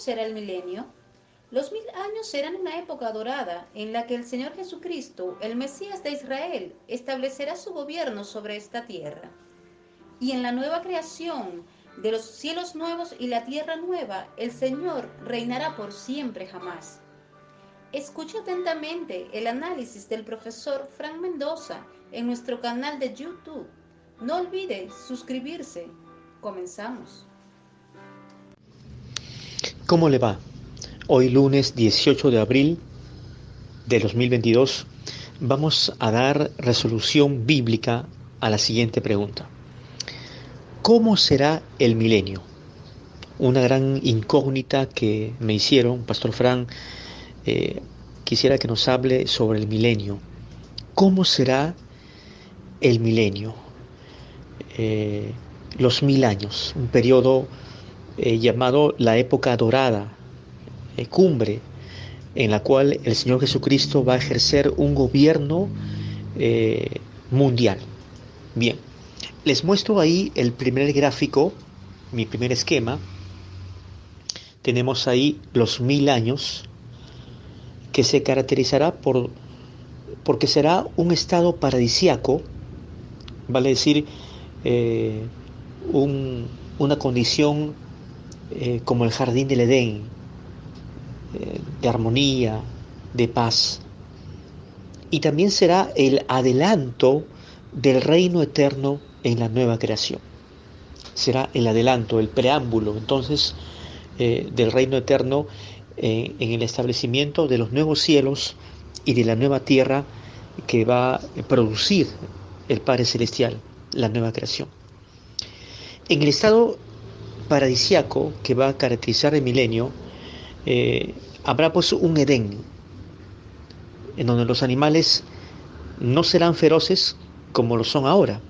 será el milenio? Los 1000 años serán una época dorada en la que el Señor Jesucristo, el Mesías de Israel, establecerá su gobierno sobre esta tierra. Y en la nueva creación de los cielos nuevos y la tierra nueva, el Señor reinará por siempre jamás. Escuche atentamente el análisis del profesor Frank Mendoza en nuestro canal de YouTube. No olvide suscribirse. Comenzamos. ¿Cómo le va? Hoy lunes 18 de abril de 2022 vamos a dar resolución bíblica a la siguiente pregunta. ¿Cómo será el milenio? Una gran incógnita que me hicieron, Pastor Frank, quisiera que nos hable sobre el milenio. ¿Cómo será el milenio? Los 1000 años, un periodo llamado la época dorada, cumbre, en la cual el Señor Jesucristo va a ejercer un gobierno mundial. Bien, les muestro ahí el primer gráfico, mi primer esquema. Tenemos ahí los 1000 años, que se caracterizará porque será un estado paradisíaco, vale decir, eh, una condición como el jardín del Edén, de armonía, de paz. Y también será el adelanto del reino eterno en la nueva creación. Será el adelanto, el preámbulo, entonces, del reino eterno en el establecimiento de los nuevos cielos y de la nueva tierra que va a producir el Padre Celestial, la nueva creación. En el estado paradisiaco que va a caracterizar el milenio, habrá pues un Edén, en donde los animales no serán feroces como lo son ahora.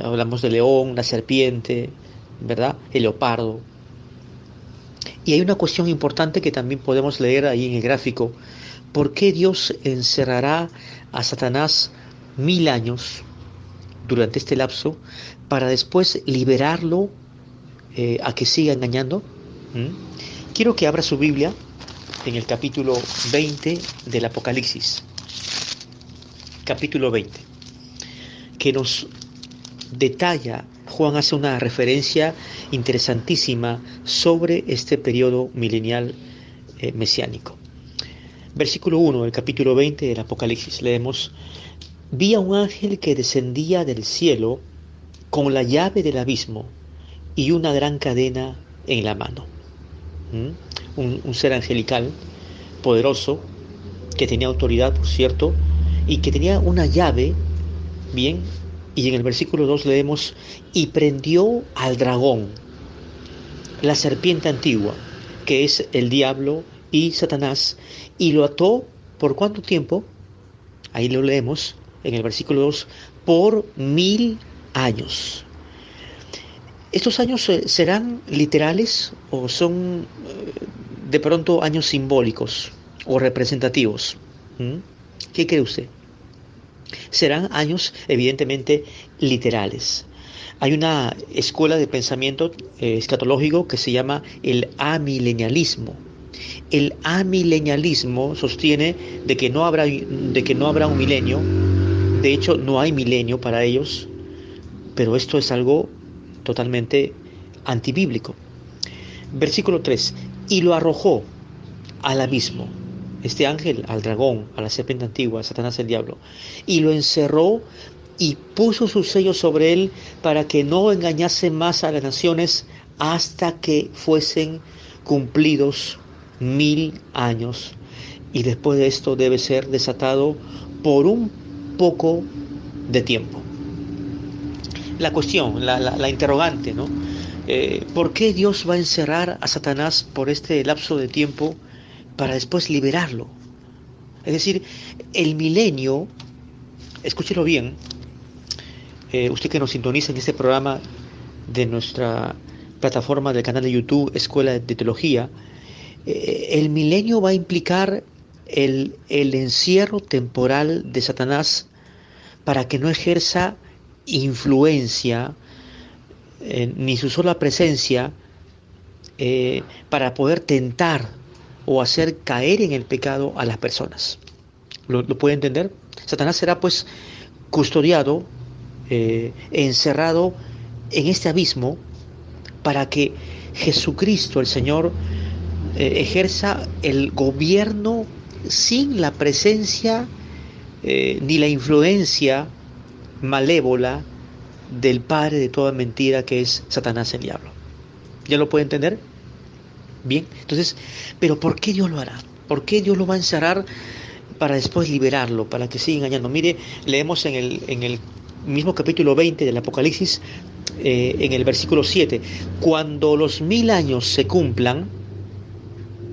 Hablamos del león, la serpiente, ¿verdad? El leopardo. Y hay una cuestión importante que también podemos leer ahí en el gráfico. ¿Por qué Dios encerrará a Satanás 1000 años durante este lapso para después liberarlo a que siga engañando? Quiero que abra su Biblia en el capítulo 20 del Apocalipsis. Capítulo 20, que nos detalla, Juan hace una referencia interesantísima sobre este periodo milenial mesiánico. Versículo 1 del capítulo 20 del Apocalipsis, leemos: vi a un ángel que descendía del cielo con la llave del abismo y una gran cadena en la mano. Un ser angelical, poderoso, que tenía autoridad, por cierto, y que tenía una llave, bien, y en el versículo 2 leemos: y prendió al dragón, la serpiente antigua, que es el diablo y Satanás, y lo ató, ¿por cuánto tiempo? Ahí lo leemos en el versículo 2, por 1000 años. ¿Estos años serán literales o son de pronto años simbólicos o representativos? ¿Qué cree usted? Serán años evidentemente literales. Hay una escuela de pensamiento escatológico que se llama el amilenialismo. El amilenialismo sostiene de que no habrá un milenio. De hecho, no hay milenio para ellos, pero esto es algo totalmente antibíblico. Versículo 3: y lo arrojó al abismo, este ángel, al dragón, a la serpiente antigua, a Satanás el diablo, y lo encerró y puso su sello sobre él para que no engañase más a las naciones hasta que fuesen cumplidos 1000 años. Y después de esto debe ser desatado por un poco de tiempo. La cuestión, la interrogante, ¿no? ¿Por qué Dios va a encerrar a Satanás por este lapso de tiempo para después liberarlo? Es decir, el milenio, escúchelo bien, usted que nos sintoniza en este programa de nuestra plataforma del canal de YouTube Escuela de Teología, el milenio va a implicar el encierro temporal de Satanás para que no ejerza influencia ni su sola presencia para poder tentar o hacer caer en el pecado a las personas. ¿Lo puede entender? Satanás será pues custodiado, encerrado en este abismo para que Jesucristo, el Señor, ejerza el gobierno sin la presencia ni la influencia malévola del padre de toda mentira, que es Satanás, el diablo. ¿Ya lo puede entender? Bien, entonces, pero ¿por qué Dios lo hará? ¿Por qué Dios lo va a encerrar para después liberarlo, para que siga engañando? Mire, leemos en el mismo capítulo 20 del Apocalipsis, en el versículo 7, cuando los 1000 años se cumplan,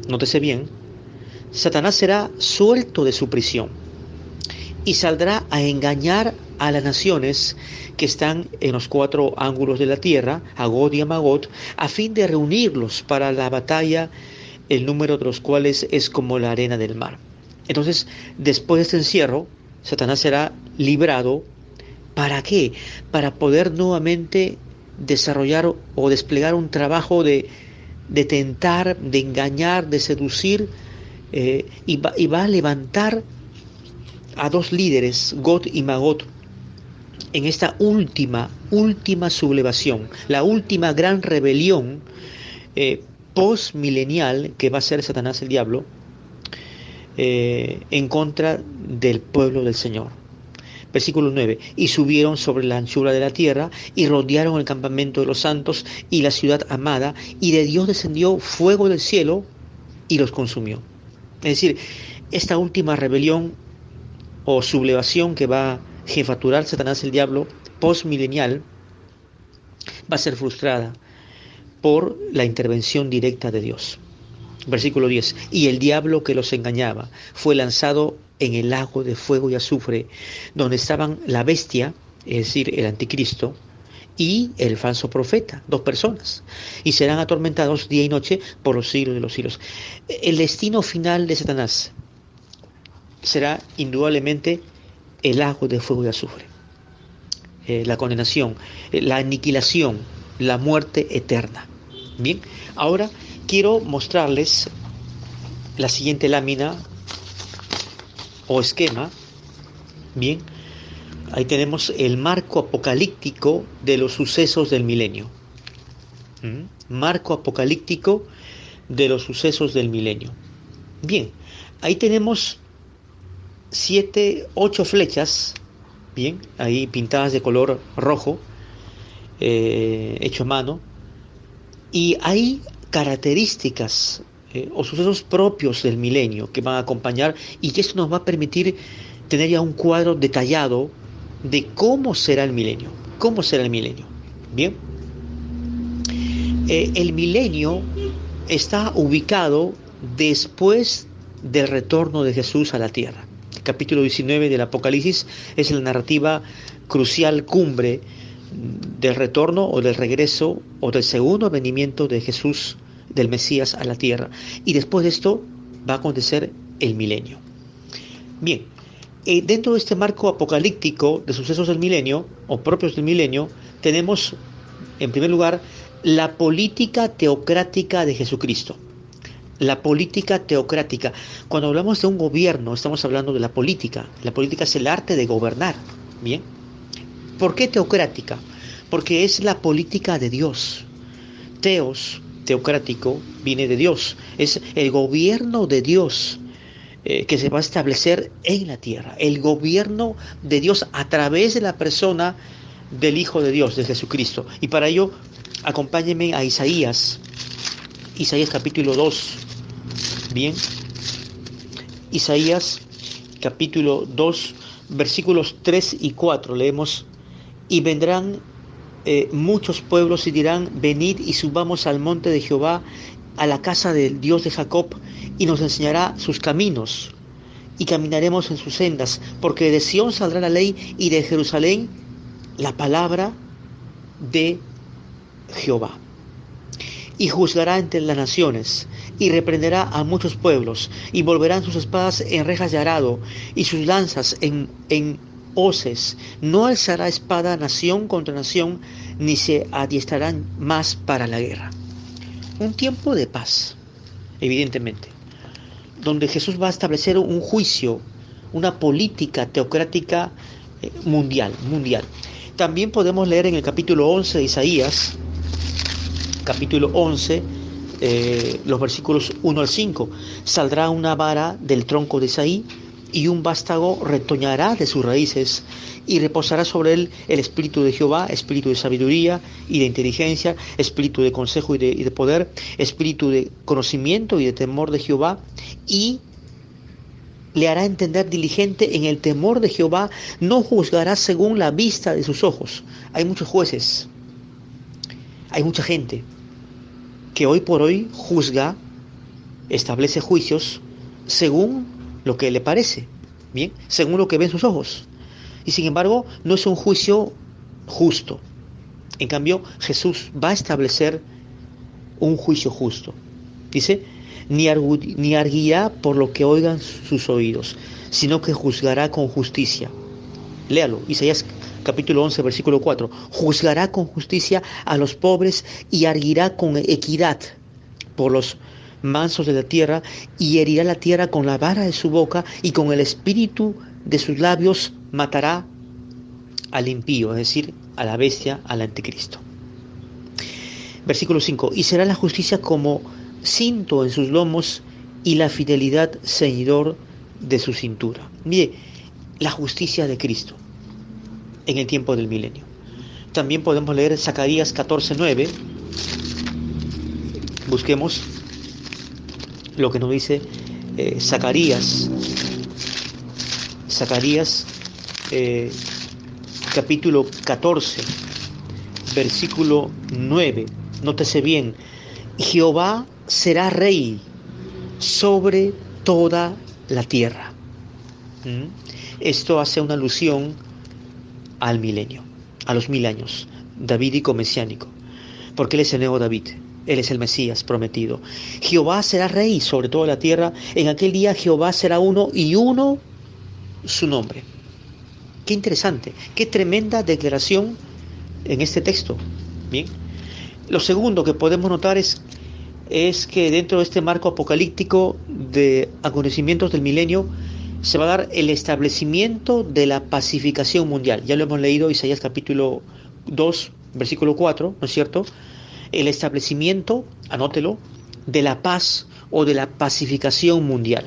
nótese bien, Satanás será suelto de su prisión y saldrá a engañar a las naciones que están en los 4 ángulos de la tierra, a Gog y a Magog, a fin de reunirlos para la batalla, el número de los cuales es como la arena del mar. Entonces, después de este encierro, Satanás será librado. ¿Para qué? Para poder nuevamente desarrollar o desplegar un trabajo de tentar, de engañar, de seducir, y va a levantar a 2 líderes, Gog y Magog, en esta última sublevación, la última gran rebelión postmilenial que va a ser Satanás, el diablo, en contra del pueblo del Señor. Versículo 9, y subieron sobre la anchura de la tierra y rodearon el campamento de los santos y la ciudad amada, y de Dios descendió fuego del cielo y los consumió. Es decir, esta última rebelión o sublevación que va a jefaturar Satanás, el diablo, postmilenial, va a ser frustrada por la intervención directa de Dios. Versículo 10, y el diablo que los engañaba fue lanzado en el lago de fuego y azufre, donde estaban la bestia, es decir, el anticristo, y el falso profeta, 2 personas, y serán atormentados día y noche por los siglos de los siglos. El destino final de Satanás será indudablemente el lago de fuego y azufre, la condenación, la aniquilación, la muerte eterna. Bien, ahora quiero mostrarles la siguiente lámina o esquema. Bien, ahí tenemos el marco apocalíptico de los sucesos del milenio. Marco apocalíptico de los sucesos del milenio. Bien, ahí tenemos 8 flechas, bien, ahí pintadas de color rojo, hecho a mano, y hay características o sucesos propios del milenio que van a acompañar, y esto nos va a permitir tener ya un cuadro detallado de cómo será el milenio. ¿Cómo será el milenio? Bien, el milenio está ubicado después del retorno de Jesús a la tierra. El capítulo 19 del Apocalipsis es la narrativa crucial, cumbre del retorno o del regreso o del segundo venimiento de Jesús, del Mesías, a la tierra. Y después de esto va a acontecer el milenio. Bien, dentro de este marco apocalíptico de sucesos del milenio o propios del milenio, tenemos en primer lugar la política teocrática de Jesucristo. La política teocrática. Cuando hablamos de un gobierno, estamos hablando de la política. La política es el arte de gobernar. Bien. ¿Por qué teocrática? Porque es la política de Dios. Teocrático, viene de Dios. Es el gobierno de Dios que se va a establecer en la tierra. El gobierno de Dios a través de la persona del Hijo de Dios, de Jesucristo. Y para ello, acompáñenme a Isaías capítulo 2. Bien, Isaías capítulo 2, versículos 3 y 4, leemos: y vendrán muchos pueblos y dirán, venid y subamos al monte de Jehová, a la casa del Dios de Jacob, y nos enseñará sus caminos, y caminaremos en sus sendas, porque de Sión saldrá la ley, y de Jerusalén la palabra de Jehová. Y juzgará entre las naciones, y reprenderá a muchos pueblos, y volverán sus espadas en rejas de arado, y sus lanzas en hoces. No alzará espada nación contra nación, ni se adiestrarán más para la guerra. un tiempo de paz, evidentemente, donde Jesús va a establecer un juicio, una política teocrática mundial. También podemos leer en el capítulo 11 de Isaías, capítulo 11, los versículos 1 al 5. Saldrá una vara del tronco de Isaí, y un vástago retoñará de sus raíces, y reposará sobre él el espíritu de Jehová, espíritu de sabiduría y de inteligencia, espíritu de consejo y de poder, espíritu de conocimiento y de temor de Jehová, y le hará entender diligente en el temor de Jehová, no juzgará según la vista de sus ojos. Hay muchos jueces, hay mucha gente que hoy por hoy juzga, establece juicios según lo que le parece, bien, según lo que ven sus ojos. Y sin embargo, no es un juicio justo. En cambio, Jesús va a establecer un juicio justo. Dice, ni arguirá por lo que oigan sus oídos, sino que juzgará con justicia. Léalo, Isaías capítulo 11, versículo 4. Juzgará con justicia a los pobres y arguirá con equidad por los mansos de la tierra, y herirá la tierra con la vara de su boca, y con el espíritu de sus labios matará al impío, es decir, a la bestia, al anticristo. Versículo 5. Y será la justicia como cinto en sus lomos, y la fidelidad ceñidor de su cintura. Mire, la justicia de Cristo en el tiempo del milenio. También podemos leer Zacarías 14:9. Busquemos lo que nos dice Zacarías capítulo 14, versículo 9. Nótese bien, Jehová será rey sobre toda la tierra. Esto hace una alusión al milenio, a los 1000 años davídico mesiánico, porque él es el nuevo David. Él es el Mesías prometido. Jehová será rey sobre toda la tierra. En aquel día Jehová será uno, y uno su nombre. Qué interesante, qué tremenda declaración en este texto. Bien. Lo segundo que podemos notar es que dentro de este marco apocalíptico de acontecimientos del milenio se va a dar el establecimiento de la pacificación mundial. Ya lo hemos leído, Isaías capítulo 2, versículo 4, ¿no es cierto? El establecimiento, anótelo, de la paz o de la pacificación mundial.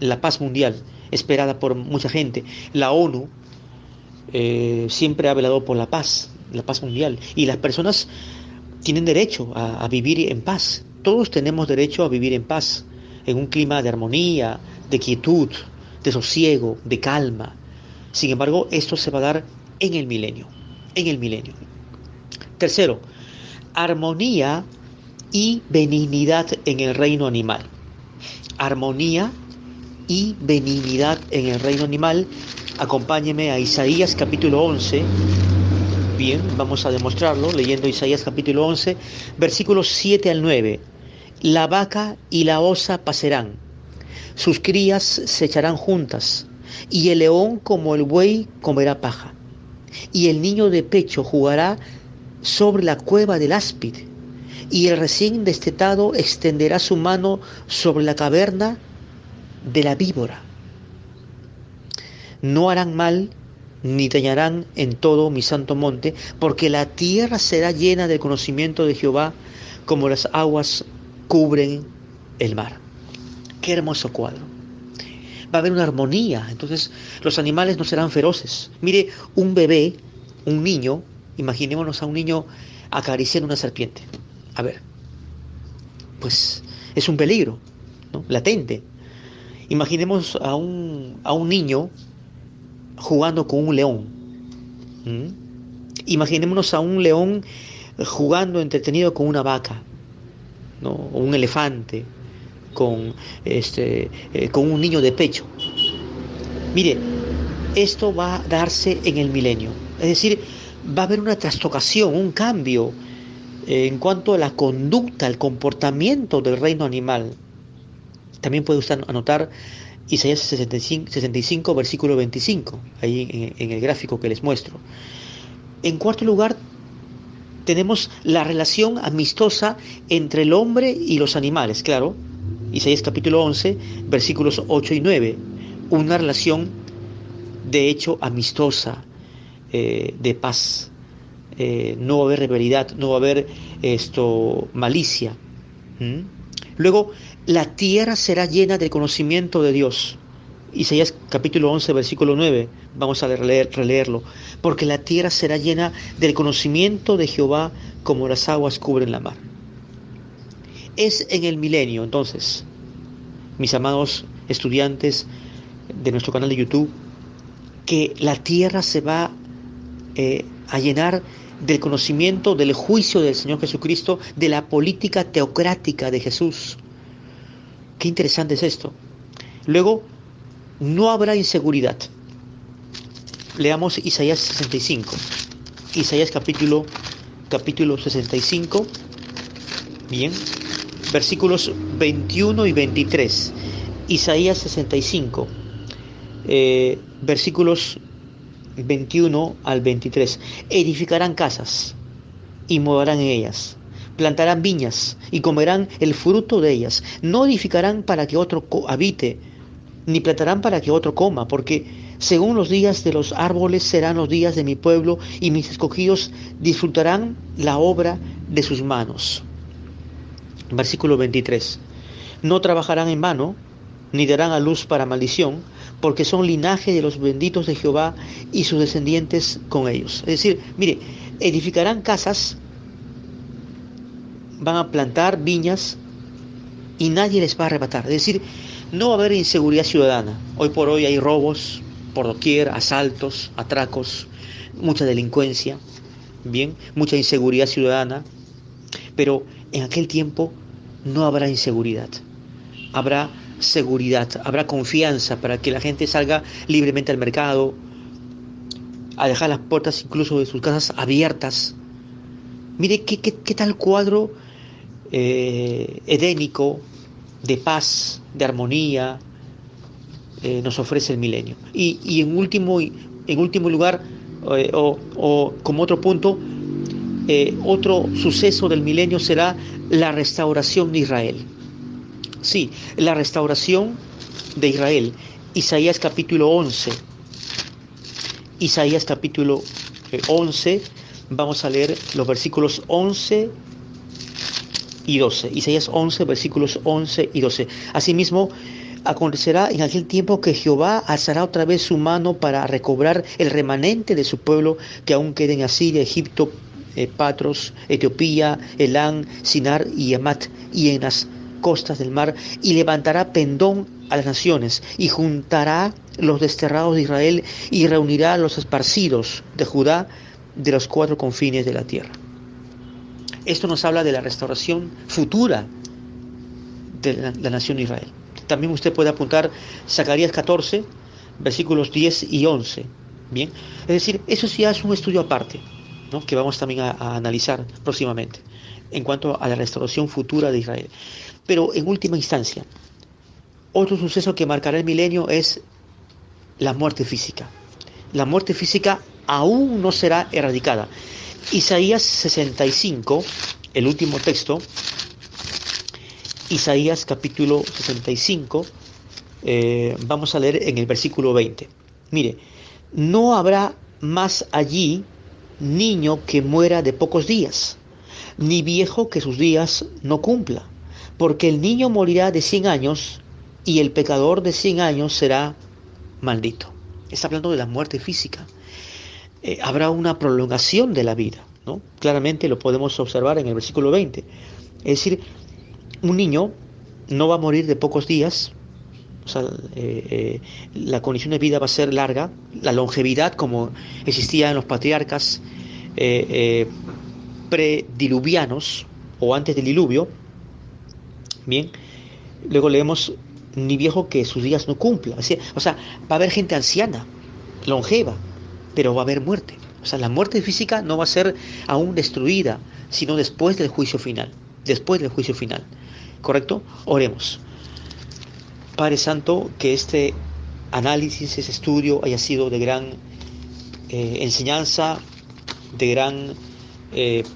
La paz mundial, esperada por mucha gente. La ONU siempre ha velado por la paz mundial. Y las personas tienen derecho a vivir en paz. Todos tenemos derecho a vivir en paz, en un clima de armonía, de quietud, de sosiego, de calma. Sin embargo, esto se va a dar en el milenio. Tercero, armonía y benignidad en el reino animal. Armonía y benignidad en el reino animal. Acompáñeme a Isaías capítulo 11. Bien, vamos a demostrarlo leyendo Isaías capítulo 11, versículos 7 al 9. La vaca y la osa pasarán, sus crías se echarán juntas, y el león como el buey comerá paja, y el niño de pecho jugará sobre la cueva del áspid, y el recién destetado extenderá su mano sobre la caverna de la víbora. No harán mal ni dañarán en todo mi santo monte, porque la tierra será llena del conocimiento de Jehová, como las aguas cubren el mar. Qué hermoso cuadro. Va a haber una armonía, entonces los animales no serán feroces. Mire, un bebé, un niño, imaginémonos a un niño acariciando una serpiente. A ver, pues es un peligro, ¿no? Latente. Imaginemos a un niño jugando con un león. Imaginémonos a un león jugando entretenido con una vaca, ¿no? O un elefante con un niño de pecho. Mire, esto va a darse en el milenio. Es decir, va a haber una trastocación, un cambio en cuanto a la conducta, el comportamiento del reino animal. También puede usted anotar Isaías 65, versículo 25, ahí en el gráfico que les muestro. En cuarto lugar, Tenemos la relación amistosa entre el hombre y los animales, claro. Isaías capítulo 11, versículos 8 y 9. Una relación de hecho amistosa, de paz. No va a haber rivalidad, no va a haber malicia. ¿Mm? Luego, la tierra será llena del conocimiento de Dios. Isaías capítulo 11, versículo 9. Vamos a releerlo. Porque la tierra será llena del conocimiento de Jehová como las aguas cubren la mar. Es en el milenio, entonces, mis amados estudiantes de nuestro canal de YouTube, que la tierra se va a llenar del conocimiento del juicio del Señor Jesucristo, de la política teocrática de Jesús. Qué interesante es esto. Luego, no habrá inseguridad. Leamos Isaías 65. Isaías capítulo 65. Bien. Versículos 21 y 23. Isaías 65. Versículos 21 al 23. Edificarán casas y morarán en ellas. Plantarán viñas y comerán el fruto de ellas. No edificarán para que otro habite, ni plantarán para que otro coma, porque según los días de los árboles serán los días de mi pueblo, y mis escogidos disfrutarán la obra de sus manos. Versículo 23. No trabajarán en vano, ni darán a luz para maldición, porque son linaje de los benditos de Jehová y sus descendientes con ellos. Es decir, mire, edificarán casas, van a plantar viñas y nadie les va a arrebatar. Es decir, no va a haber inseguridad ciudadana. Hoy por hoy hay robos por doquier, asaltos, atracos, mucha delincuencia, bien, mucha inseguridad ciudadana, pero en aquel tiempo no habrá inseguridad. Habrá seguridad, habrá confianza para que la gente salga libremente al mercado, a dejar las puertas incluso de sus casas abiertas. Mire qué tal cuadro edénico, de paz, de armonía, nos ofrece el milenio. Y en último lugar, o como otro punto, otro suceso del milenio será la restauración de Israel. Sí, la restauración de Israel. Isaías capítulo 11. Isaías capítulo 11. Vamos a leer los versículos 11 y 12. Isaías 11, versículos 11 y 12. Asimismo, acontecerá en aquel tiempo que Jehová alzará otra vez su mano para recobrar el remanente de su pueblo que aún queda en Asiria, Egipto, Patros, Etiopía, Elán, Sinar y Hamat, y en las costas del mar, y levantará pendón a las naciones, y juntará los desterrados de Israel, y reunirá a los esparcidos de Judá de los cuatro confines de la tierra. Esto nos habla de la restauración futura de la nación de Israel. También usted puede apuntar Zacarías 14, versículos 10 y 11. Bien, es decir, eso ya es un estudio aparte, ¿no?, que vamos también a analizar próximamente en cuanto a la restauración futura de Israel. Pero en última instancia, otro suceso que marcará el milenio es la muerte física. La muerte física aún no será erradicada. Isaías 65, el último texto, Isaías capítulo 65, vamos a leer en el versículo 20. Mire, no habrá más allí niño que muera de pocos días, ni viejo que sus días no cumpla, porque el niño morirá de 100 años y el pecador de 100 años será maldito. Está hablando de la muerte física. Habrá una prolongación de la vida, ¿no? Claramente lo podemos observar en el versículo 20. Es decir, un niño no va a morir de pocos días, o sea, la condición de vida va a ser larga, la longevidad como existía en los patriarcas prediluvianos o antes del diluvio. Bien, luego leemos ni viejo que sus días no cumpla. O sea, va a haber gente anciana, longeva, pero va a haber muerte. O sea, la muerte física no va a ser aún destruida, sino después del juicio final. Después del juicio final. ¿Correcto? Oremos. Padre Santo, que este análisis, ese estudio haya sido de gran enseñanza, de gran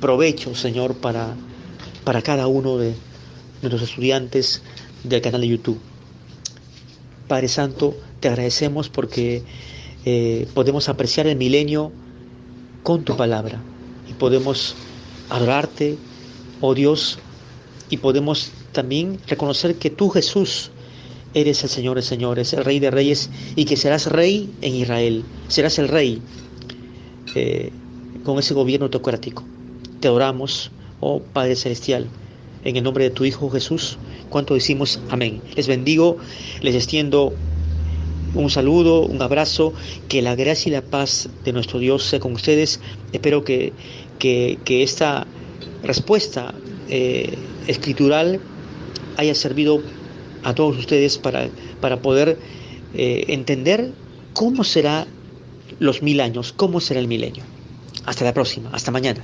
provecho, Señor, para cada uno de nuestros estudiantes del canal de YouTube. Padre Santo, te agradecemos porque podemos apreciar el milenio con tu palabra y podemos adorarte, oh Dios, y podemos también reconocer que tú, Jesús, eres el Señor de señores, el Rey de reyes, y que serás Rey en Israel, serás el Rey eh, con ese gobierno teocrático. Te adoramos, oh Padre Celestial, en el nombre de tu Hijo Jesús, cuanto decimos amén. Les bendigo, les extiendo un saludo, un abrazo, que la gracia y la paz de nuestro Dios sea con ustedes. Espero que esta respuesta escritural haya servido a todos ustedes para poder entender cómo será los 1000 años, cómo será el milenio. Hasta la próxima, hasta mañana.